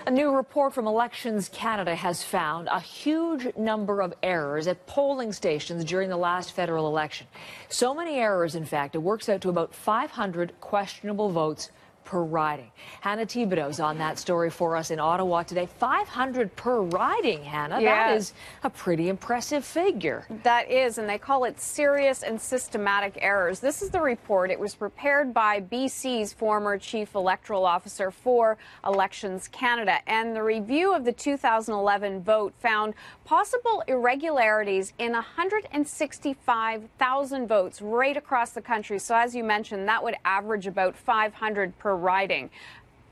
A new report from Elections Canada has found a huge number of errors at polling stations during the last federal election. So many errors, in fact, it works out to about 500 questionable votes per riding. Hannah Thibodeau's on that story for us in Ottawa today. 500 per riding, Hannah. Yeah. That is a pretty impressive figure. That is, and they call it serious and systematic errors. This is the report. It was prepared by BC's former chief electoral officer for Elections Canada. And the review of the 2011 vote found possible irregularities in 165,000 votes right across the country. So as you mentioned, that would average about 500 per riding.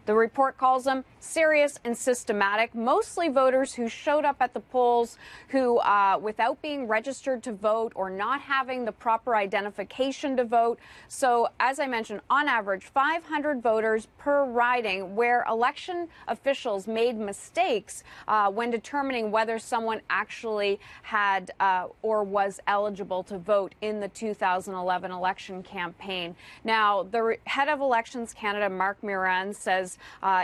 The report calls them serious and systematic. Mostly voters who showed up at the polls who, without being registered to vote or not having the proper identification to vote. So, as I mentioned, on average, 500 voters per riding, where election officials made mistakes when determining whether someone actually had or was eligible to vote in the 2011 election campaign. Now, the head of Elections Canada, Mark Moran, says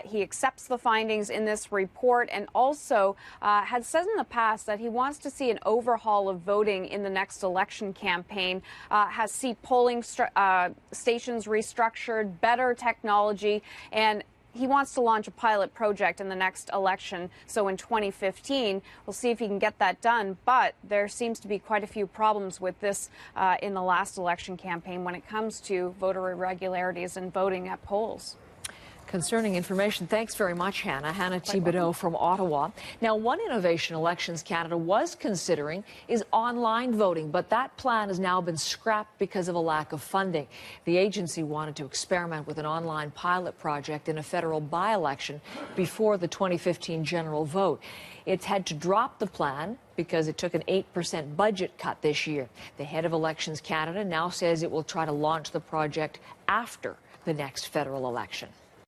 he accepts the findings in this report and also had said in the past that he wants to see an overhaul of voting in the next election campaign, has see polling stations restructured, better technology, and he wants to launch a pilot project in the next election. So in 2015, we'll see if he can get that done. But there seems to be quite a few problems with this in the last election campaign when it comes to voter irregularities and voting at polls. Concerning information. Thanks very much, Hannah. Hannah Thibodeau from Ottawa. Now, one innovation Elections Canada was considering is online voting, but that plan has now been scrapped because of a lack of funding. The agency wanted to experiment with an online pilot project in a federal by-election before the 2015 general vote. It's had to drop the plan because it took an 8% budget cut this year. The head of Elections Canada now says it will try to launch the project after the next federal election.